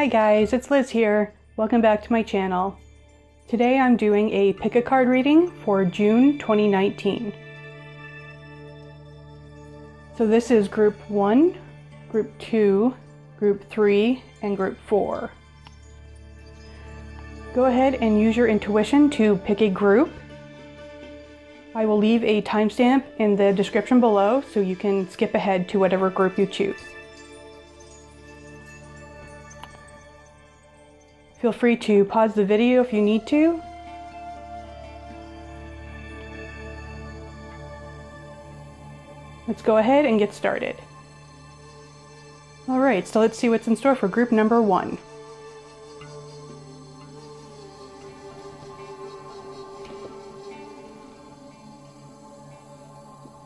Hi guys, it's Liz here. Welcome back to my channel. Today I'm doing a pick a card reading for June 2019. So this is group 1, group 2, group 3, and group 4. Go ahead and use your intuition to pick a group. I will leave a timestamp in the description below so you can skip ahead to whatever group you choose. Feel free to pause the video if you need to. Let's go ahead and get started. Alright, so let's see what's in store for group number 1.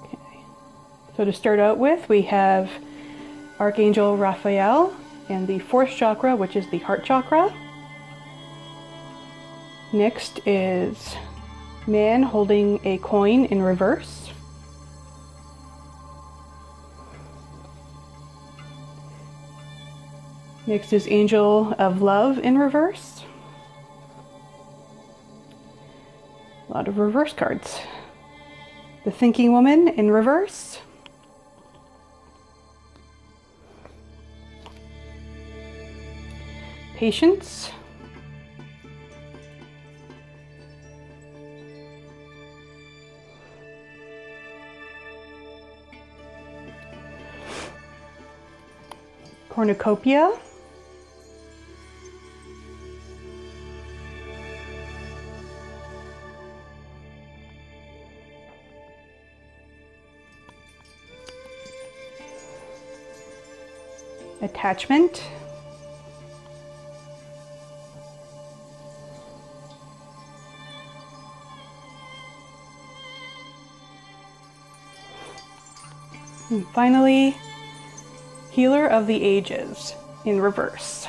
Okay. So to start out with, we have Archangel Raphael and the 4th chakra, which is the heart chakra. Next is man holding a coin in reverse. Next is angel of love in reverse. A lot of reverse cards. The thinking woman in reverse. Patience. Cornucopia. Attachment. And finally, Healer of the Ages in reverse.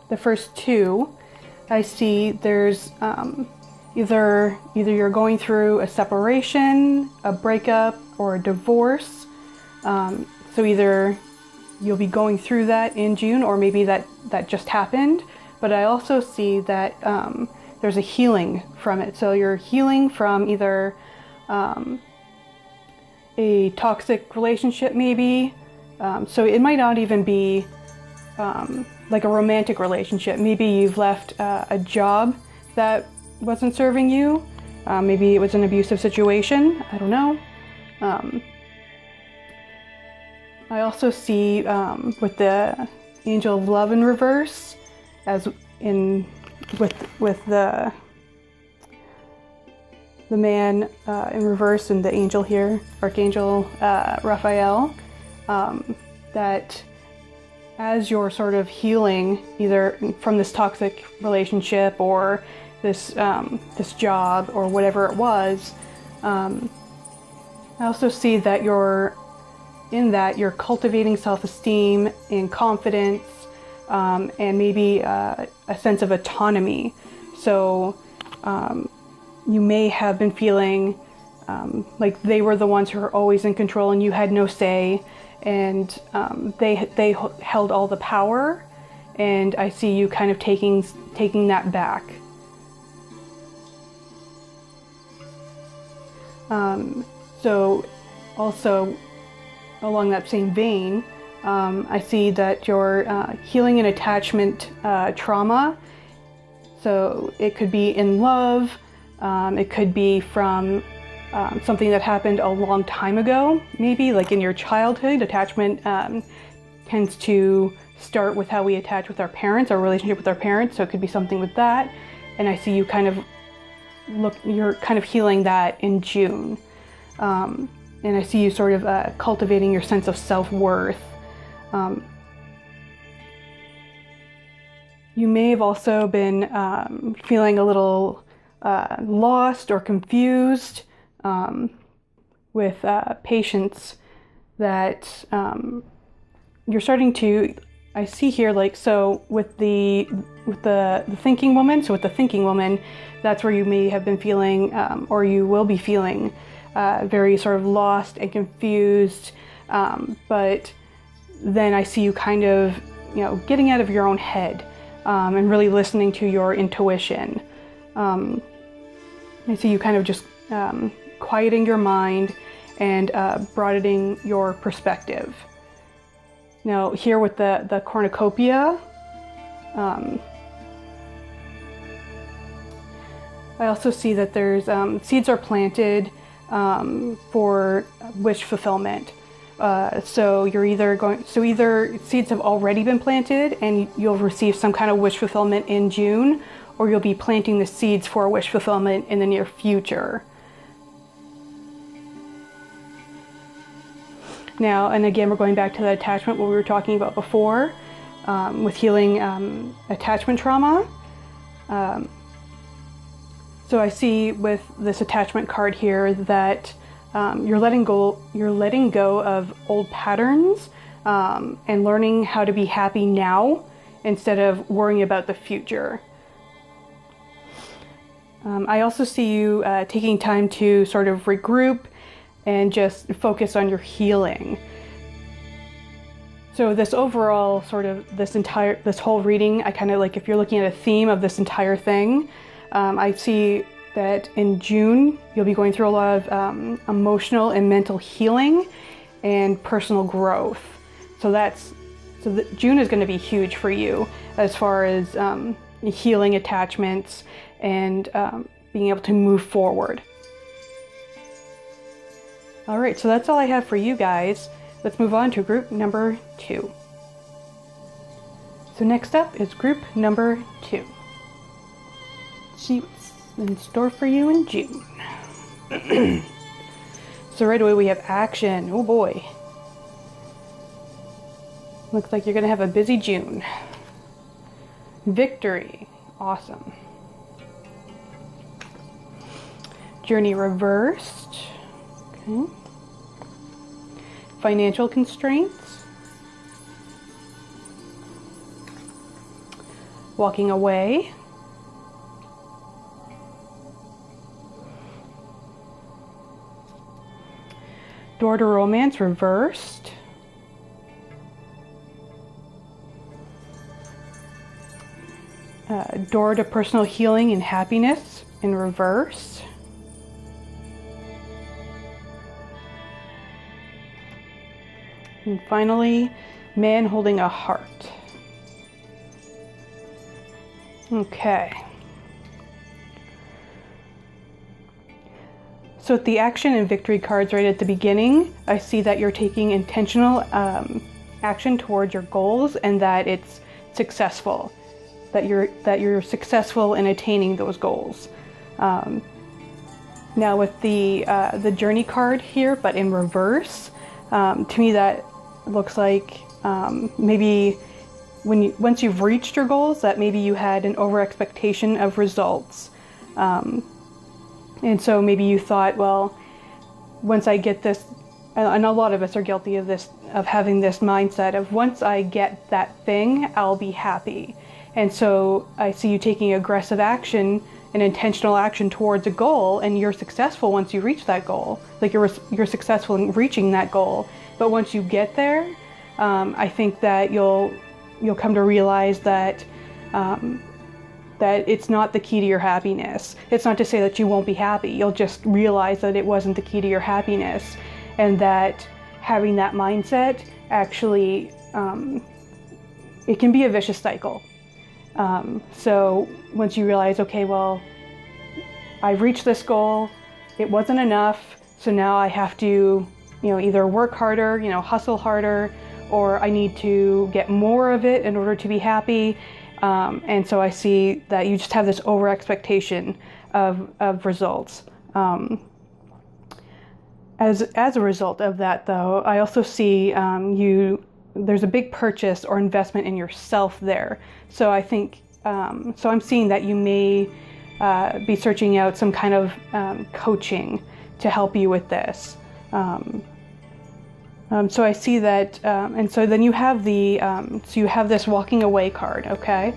The first two, I see there's either you're going through a separation, a breakup, or a divorce. So either you'll be going through that in June, or maybe that just happened. But I also see that there's a healing from it. So you're healing from either a toxic relationship maybe. So it might not even be like a romantic relationship. Maybe you've left a job that wasn't serving you. Maybe it was an abusive situation. I don't know. I also see with the angel of love in reverse, as in with the man in reverse and the angel here, Archangel Raphael, that as you're sort of healing either from this toxic relationship or this job or whatever it was, I also see that you're cultivating self-esteem and confidence, and maybe a sense of autonomy. So you may have been feeling like they were the ones who were always in control and you had no say, and they held all the power, and I see you kind of taking that back. So also along that same vein, I see that you're healing an attachment trauma. So it could be in love. It could be from something that happened a long time ago, maybe like in your childhood. Attachment tends to start with how we attach with our parents, our relationship with our parents. So it could be something with that. And I see you you're kind of healing that in June. And I see you sort of cultivating your sense of self-worth. You may have also been feeling a little lost or confused with patience, that you're starting to, I see here, like, so with the thinking woman, that's where you may have been feeling, or you will be feeling very sort of lost and confused, but then I see you kind of, getting out of your own head and really listening to your intuition. I see you kind of just quieting your mind and broadening your perspective. Now here with the cornucopia, I also see that there's seeds are planted for wish fulfillment. So either seeds have already been planted and you'll receive some kind of wish fulfillment in June, or you'll be planting the seeds for wish fulfillment in the near future. Now, and again, we're going back to the attachment, what we were talking about before, with healing attachment trauma. So I see with this attachment card here that you're letting go of old patterns and learning how to be happy now instead of worrying about the future. I also see you taking time to sort of regroup and just focus on your healing. So this overall sort of this whole reading, I kind of like, if you're looking at a theme of this entire thing, I see that in June, you'll be going through a lot of emotional and mental healing and personal growth. So June is going to be huge for you as far as healing attachments and being able to move forward. All right, so that's all I have for you guys. Let's move on to group number 2. So next up is group number 2. See what's in store for you in June. So right away we have action. Oh boy. Looks like you're gonna have a busy June. Victory. Awesome. Journey reversed. Okay. Financial constraints. Walking away. Door to romance reversed. Door to personal healing and happiness in reverse. And finally, man holding a heart. Okay. So with the action and victory cards right at the beginning, I see that you're taking intentional action towards your goals and that it's successful, that you're successful in attaining those goals. Now with the journey card here, but in reverse, to me that looks like maybe once you've reached your goals, that maybe you had an over expectation of results. And so maybe you thought, well, once I get this, and a lot of us are guilty of this, of having this mindset of once I get that thing, I'll be happy. And so I see you taking aggressive action and intentional action towards a goal, and you're successful once you reach that goal. Like you're successful in reaching that goal. But once you get there, I think that you'll come to realize that that it's not the key to your happiness. It's not to say that you won't be happy. You'll just realize that it wasn't the key to your happiness, and that having that mindset actually, it can be a vicious cycle. So once you realize, okay, well, I've reached this goal, it wasn't enough, so now I have to, either work harder, hustle harder, or I need to get more of it in order to be happy. And so I see that you just have this over expectation of results. As a result of that, though, I also see there's a big purchase or investment in yourself there. So I think, so I'm seeing that you may be searching out some kind of coaching to help you with this. So I see that, and so then you have so you have this walking away card, okay?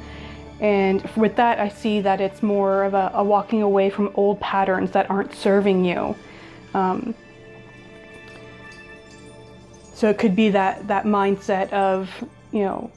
And with that, I see that it's more of a walking away from old patterns that aren't serving you. So it could be that mindset of, you know,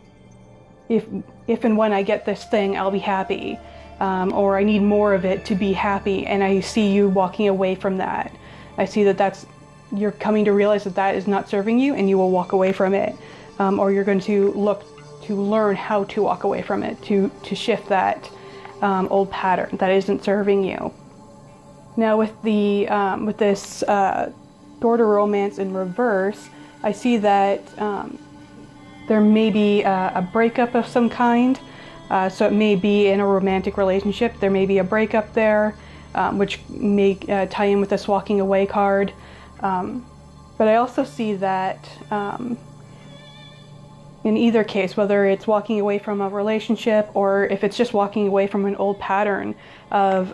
if and when I get this thing, I'll be happy, or I need more of it to be happy. And I see you walking away from that. I see that you're coming to realize that is not serving you, and you will walk away from it, or you're going to look to learn how to walk away from it, to shift that old pattern that isn't serving you. Now with this door to romance in reverse, I see that there may be a breakup of some kind. So it may be in a romantic relationship. There may be a breakup there, which may tie in with this walking away card. But I also see that in either case, whether it's walking away from a relationship or if it's just walking away from an old pattern of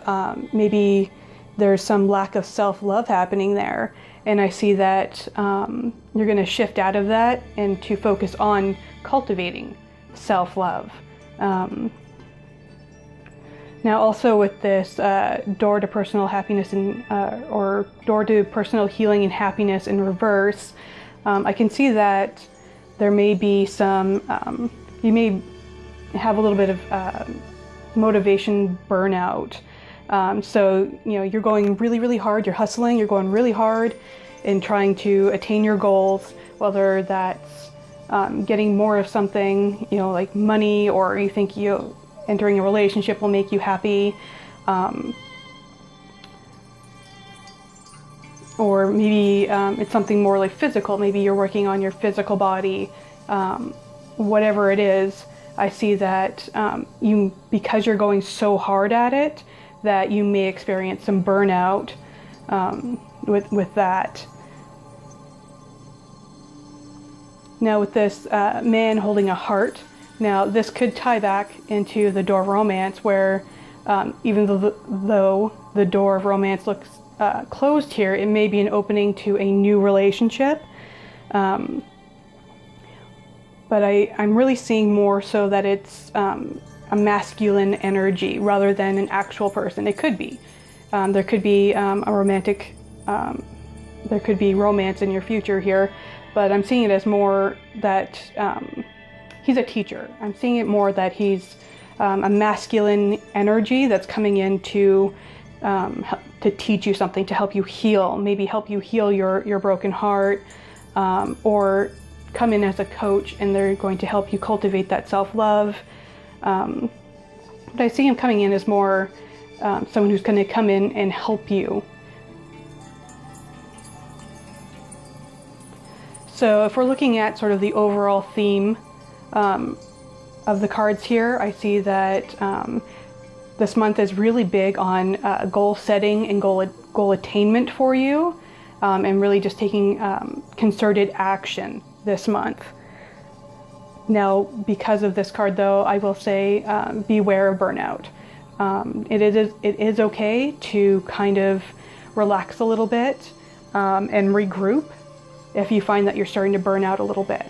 maybe there's some lack of self-love happening there. And I see that you're going to shift out of that and to focus on cultivating self-love. Now also with this door to personal happiness or door to personal healing and happiness in reverse, I can see that there may be some, you may have a little bit of motivation burnout. So, you know, you're going really, really hard, you're hustling, you're going really hard in trying to attain your goals, whether that's getting more of something, you know, like money, or you think entering a relationship will make you happy. Or maybe it's something more like physical. Maybe you're working on your physical body. Whatever it is, I see that because you're going so hard at it, that you may experience some burnout with that. Now with this man holding a heart, now this could tie back into the door of romance, where even though the door of romance looks closed here, it may be an opening to a new relationship. But I'm really seeing more so that it's a masculine energy rather than an actual person. It could be. There could be a romantic, there could be romance in your future here, but I'm seeing it as more that he's a teacher. I'm seeing it more that he's a masculine energy that's coming in to teach you something, to help you heal, maybe help you heal your broken heart, or come in as a coach and they're going to help you cultivate that self-love. But I see him coming in as more someone who's going to come in and help you. So if we're looking at sort of the overall theme of the cards here, I see that this month is really big on goal setting and goal attainment for you, and really just taking concerted action this month. Now, because of this card though, I will say beware of burnout. It is okay to kind of relax a little bit and regroup if you find that you're starting to burn out a little bit.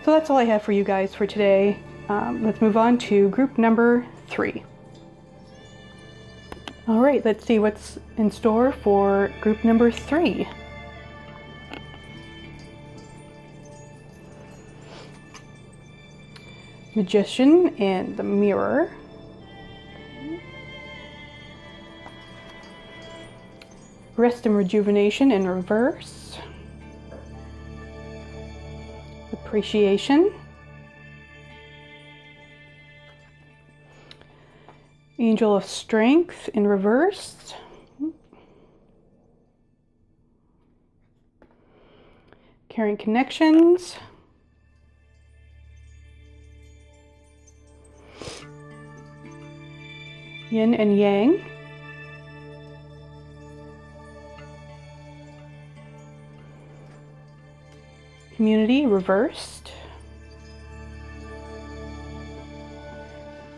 So that's all I have for you guys for today. Let's move on to group number 3. All right, let's see what's in store for group number 3. Magician and the Mirror. Rest and Rejuvenation in reverse. Appreciation. Angel of Strength in reverse. Caring Connections. Yin and Yang. Community reversed.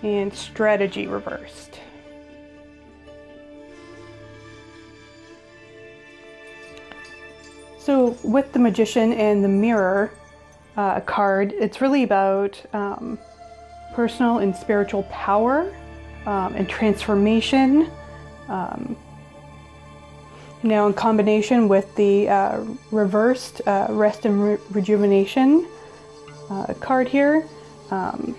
And Strategy reversed. So with the Magician and the Mirror card, it's really about personal and spiritual power and transformation, Now in combination with the reversed rest and rejuvenation card here, I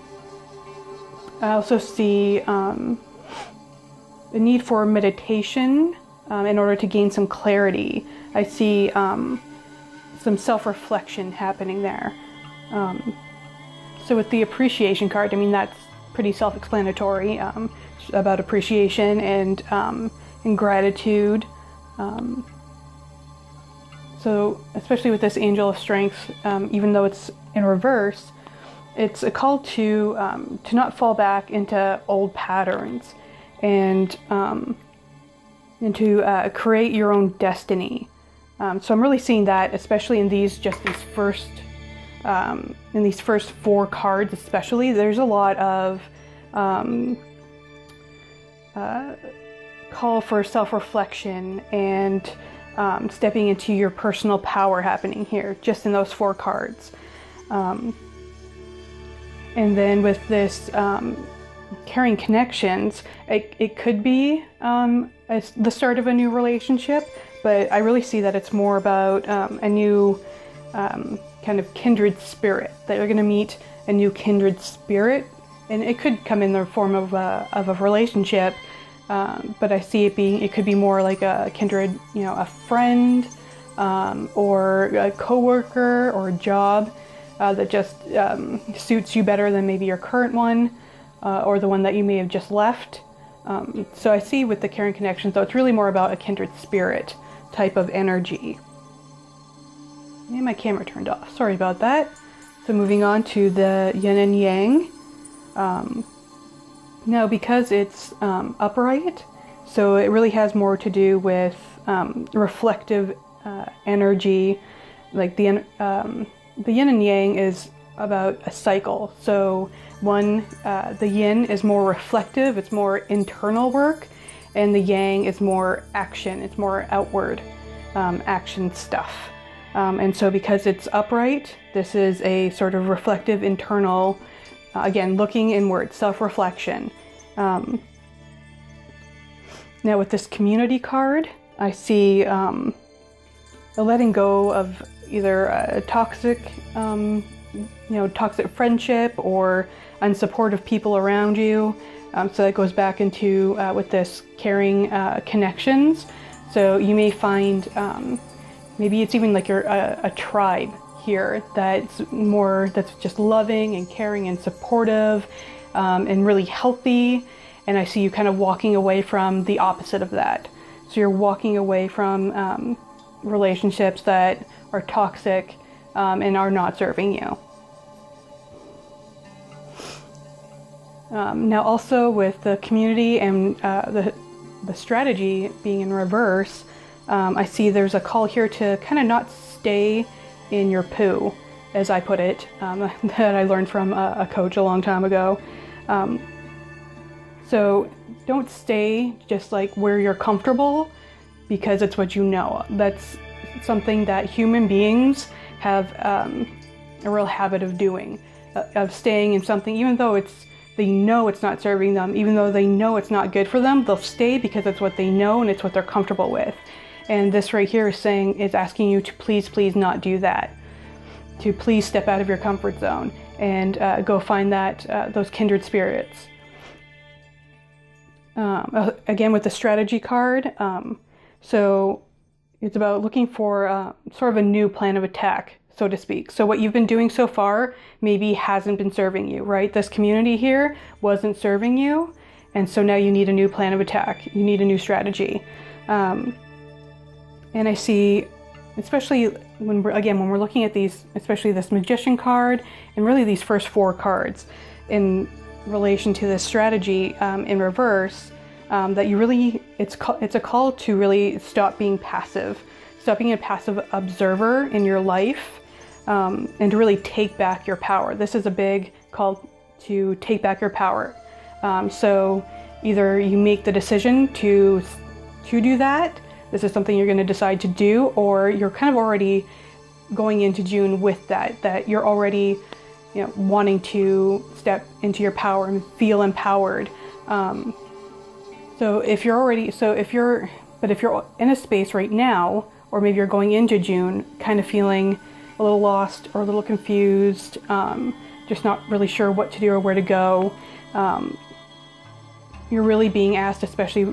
also see the need for meditation in order to gain some clarity. I see some self-reflection happening there. So with the appreciation card, I mean, that's pretty self-explanatory, about appreciation and gratitude. So especially with this Angel of Strength, even though it's in reverse, it's a call to not fall back into old patterns and to create your own destiny. So I'm really seeing that, especially in these first 4 cards, especially. There's a lot of call for self-reflection and stepping into your personal power happening here, just in those 4 cards. And then with this carrying connections, it could be the start of a new relationship, but I really see that it's more about a new kind of kindred spirit, that you're going to meet a new kindred spirit, and it could come in the form of a relationship, but I see it could be more like a kindred, a friend, or a coworker or a job that just suits you better than maybe your current one, or the one that you may have just left. So I see with the carrying connections, though, it's really more about a kindred spirit type of energy. And my camera turned off. Sorry about that. So moving on to the yin and yang. Now, because it's upright, so it really has more to do with reflective energy. Like the yin and yang is about a cycle. So the yin is more reflective, it's more internal work, and the yang is more action, it's more outward action stuff. And so because it's upright, this is a sort of reflective internal, again, looking inward, self-reflection. Now with this community card, I see a letting go of either a toxic, toxic friendship or unsupportive people around you. So that goes back into with this carrying connections. So you may find maybe it's even like you're a tribe here that's just loving and caring and supportive and really healthy. And I see you kind of walking away from the opposite of that. So you're walking away from relationships that are toxic and are not serving you. Now also with the community and the strategy being in reverse, I see there's a call here to kind of not stay in your poo, as I put it, that I learned from a coach a long time ago. So don't stay just like where you're comfortable because it's what you know. That's something that human beings have a real habit of doing, of staying in something, even though they know it's not serving them, even though they know it's not good for them, they'll stay because it's what they know and it's what they're comfortable with. And this right here is asking you to please, please not do that. To please step out of your comfort zone and go find those kindred spirits. Again, with the strategy card, so it's about looking for sort of a new plan of attack, so to speak. So what you've been doing so far maybe hasn't been serving you, right? This community here wasn't serving you, and so now you need a new plan of attack. You need a new strategy. And I see, especially when we're looking at these, especially this Magician card, and really these first 4 cards in relation to this strategy in reverse, that you really, it's a call to really stop being passive, stop being a passive observer in your life, and to really take back your power. This is a big call to take back your power. So either you make the decision to do that, this is something you're going to decide to do, or you're kind of already going into June with that you're already, wanting to step into your power and feel empowered. So if you're in a space right now, or maybe you're going into June kind of feeling a little lost or a little confused, just not really sure what to do or where to go, you're really being asked, especially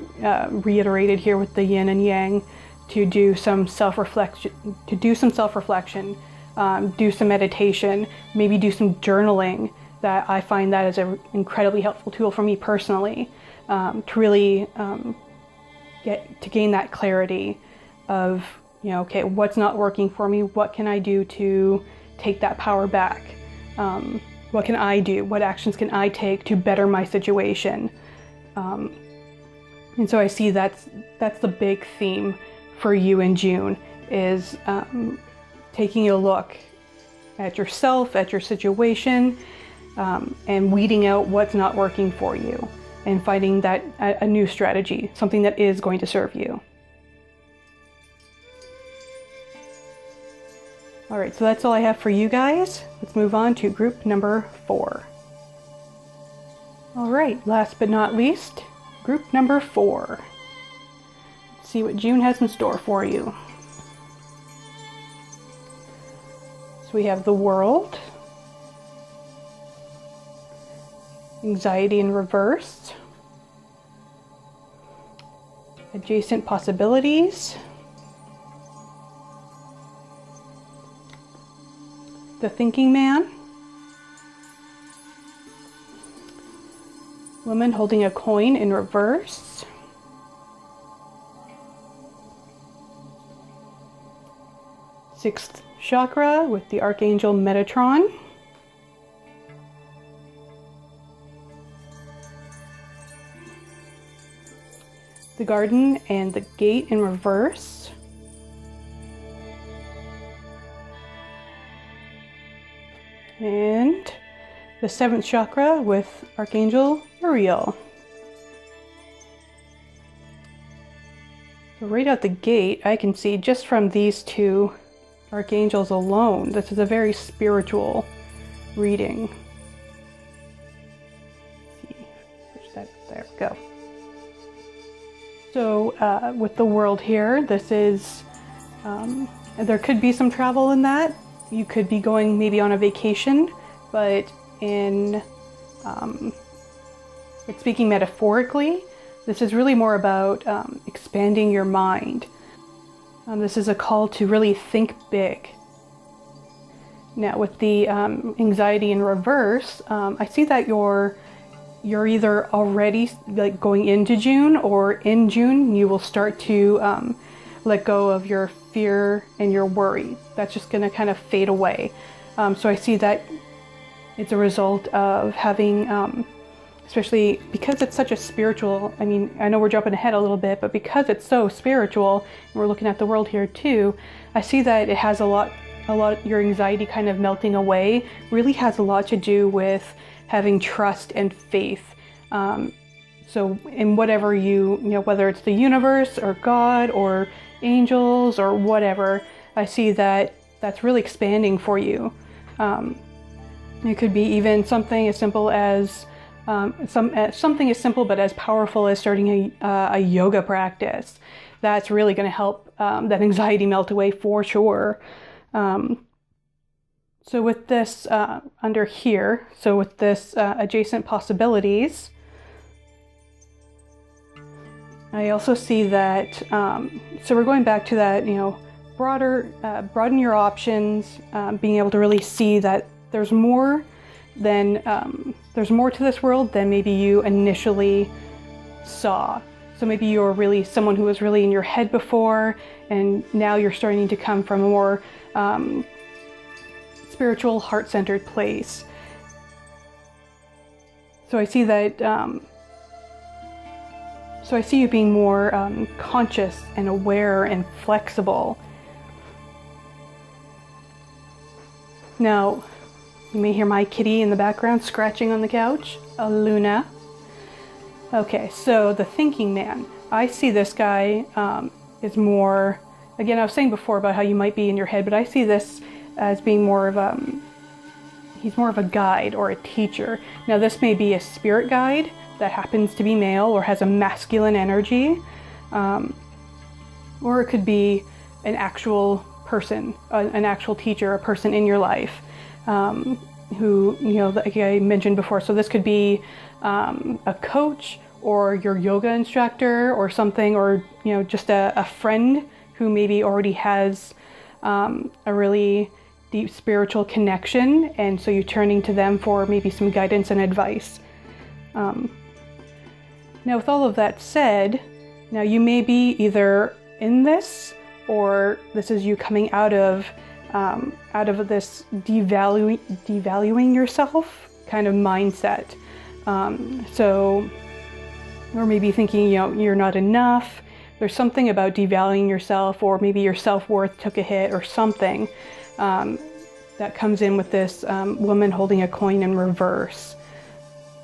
reiterated here with the yin and yang, to do some self-reflection, do some meditation, maybe do some journaling. That I find that is an incredibly helpful tool for me personally, to really gain that clarity of, okay, what's not working for me? What can I do to take that power back? What can I do? What actions can I take to better my situation? And so I see that's the big theme for you in June, is taking a look at yourself, at your situation, and weeding out what's not working for you, and finding that a new strategy, something that is going to serve you. All right, so that's all I have for you guys. Let's move on to group number 4. All right, last but not least, group number 4. Let's see what June has in store for you. So we have the World, Anxiety in Reverse, Adjacent Possibilities, the Thinking Man, Woman Holding a Coin in Reverse, Sixth Chakra with the Archangel Metatron, the Garden and the Gate in Reverse, and the 7th Chakra with Archangel Uriel. So right out the gate, I can see just from these two archangels alone, this is a very spiritual reading. Push that, there we go. So with the World here, this is, there could be some travel in that. You could be going maybe on a vacation, but speaking metaphorically, this is really more about expanding your mind. This is a call to really think big. Now with the anxiety in reverse, I see that you're either already like going into June, or in June you will start to let go of your fear and your worry. That's just going to kind of fade away. So I see that it's a result of having, especially because it's such a spiritual, I mean, I know we're jumping ahead a little bit, but because it's so spiritual, and we're looking at the World here too, I see that it has a lot, your anxiety kind of melting away really has a lot to do with having trust and faith. So in whatever you know, whether it's the universe or God or angels or whatever, I see that that's really expanding for you. It could be even something as simple as something as simple but as powerful as starting a yoga practice. That's really going to help that anxiety melt away for sure. So with this under here, so with this adjacent possibilities, I also see that, so we're going back to that, you know, broaden your options, being able to really see that there's more than, there's more to this world than maybe you initially saw. So maybe you're really someone who was really in your head before, and now you're starting to come from a more spiritual, heart-centered place. So I see that, so I see you being more conscious and aware and flexible. Now, you may hear my kitty in the background scratching on the couch, Luna. Okay, so the Thinking Man. I see this guy is more, again, I was saying before about how you might be in your head, but I see this as being more of he's more of a guide or a teacher. Now this may be a spirit guide that happens to be male or has a masculine energy, or it could be an actual person, an actual teacher, a person in your life who, like I mentioned before. So this could be a coach or your yoga instructor or something, or just a friend who maybe already has a really deep spiritual connection, and so you're turning to them for maybe some guidance and advice. Now, with all of that said, now you may be either in this, or this is you coming out of this devaluing yourself kind of mindset. Or maybe thinking, you're not enough. There's something about devaluing yourself, or maybe your self-worth took a hit or something that comes in with this woman holding a coin in reverse.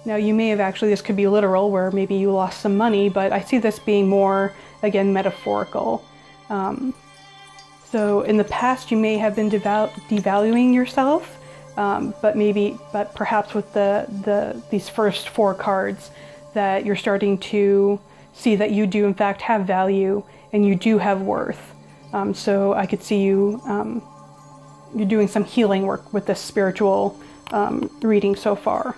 Now, you may have actually, this could be literal, where maybe you lost some money, but I see this being more, again, metaphorical. So in the past, you may have been devaluing yourself, but perhaps with these first 4 cards, that you're starting to see that you do in fact have value and you do have worth. So I could see you, you're doing some healing work with this spiritual reading so far.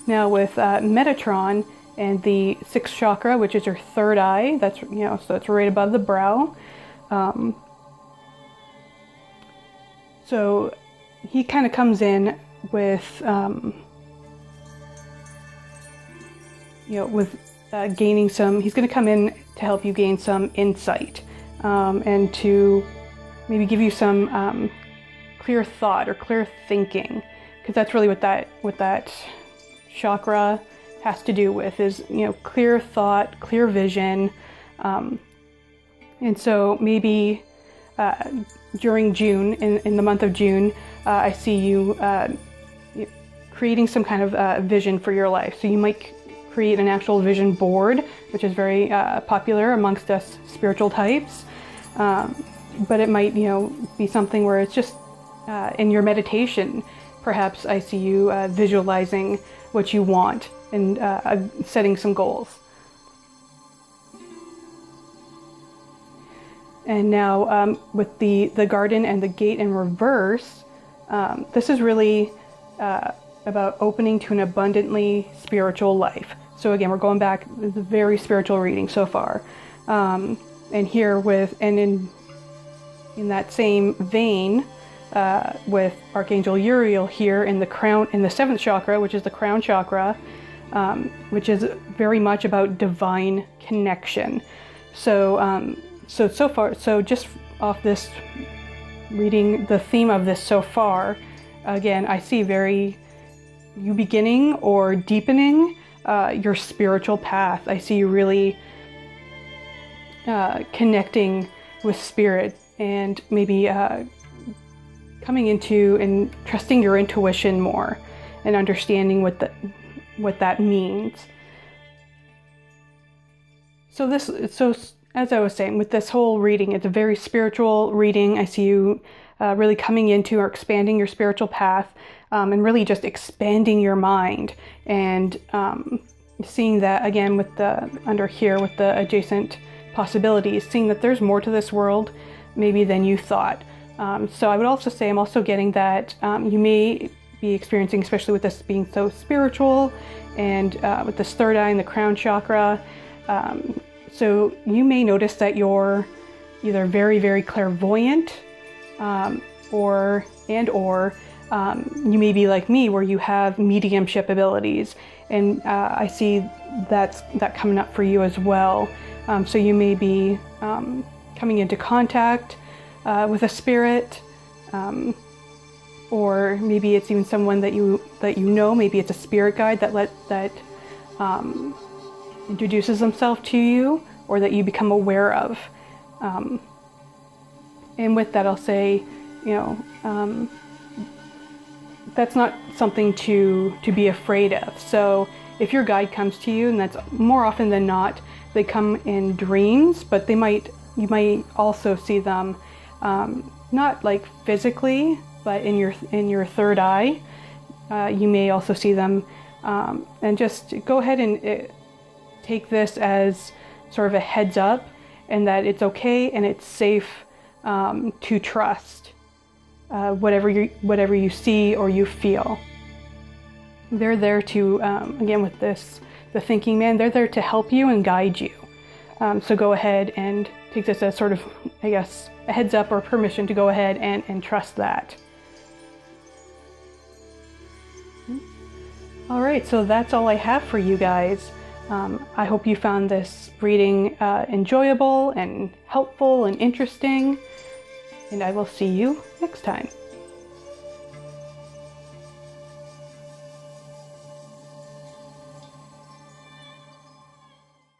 Now with Metatron and the 6th chakra, which is your third eye, that's so it's right above the brow. So he kind of comes in with gaining some. He's going to come in to help you gain some insight and to maybe give you some clear thought or clear thinking, because that's really what that chakra has to do with, is clear thought, clear vision. And so maybe during June, in the month of June, I see you creating some kind of vision for your life. So you might create an actual vision board, which is very popular amongst us spiritual types. But it might be something where it's just in your meditation. Perhaps I see you visualizing what you want and setting some goals. And now with the garden and the gate in reverse, this is really about opening to an abundantly spiritual life. So again, we're going back, it's a very spiritual reading so far. And here in that same vein, with Archangel Uriel here in the 7th chakra, which is the crown chakra, which is very much about divine connection. So far, just off this reading, the theme of this so far, again, I see you beginning or deepening your spiritual path. I see you really connecting with spirit, and maybe coming into and trusting your intuition more and understanding what that means. So as I was saying, with this whole reading, it's a very spiritual reading. I see you really coming into or expanding your spiritual path, and really just expanding your mind, and seeing that again with under here with the adjacent possibilities, seeing that there's more to this world maybe than you thought. So I would also say I'm also getting that you may be experiencing, especially with this being so spiritual, and with this third eye and the crown chakra, so you may notice that you're either very, very clairvoyant, or you may be like me, where you have mediumship abilities, and I see that coming up for you as well. So you may be coming into contact with a spirit, or maybe it's even someone that you know. Maybe it's a spirit guide that introduces themselves to you, or that you become aware of. And with that, I'll say, that's not something to be afraid of. So if your guide comes to you, and that's more often than not, they come in dreams, but you might also see them, not like physically, but in your third eye, you may also see them. And just go ahead and take this as sort of a heads up, and that it's okay and it's safe to trust whatever you see or you feel. They're there to, again with this, the thinking man, they're there to help you and guide you. So go ahead and take this as sort of, I guess, a heads up or permission to go ahead and trust that. All right, so that's all I have for you guys. I hope you found this reading enjoyable and helpful and interesting, and I will see you next time.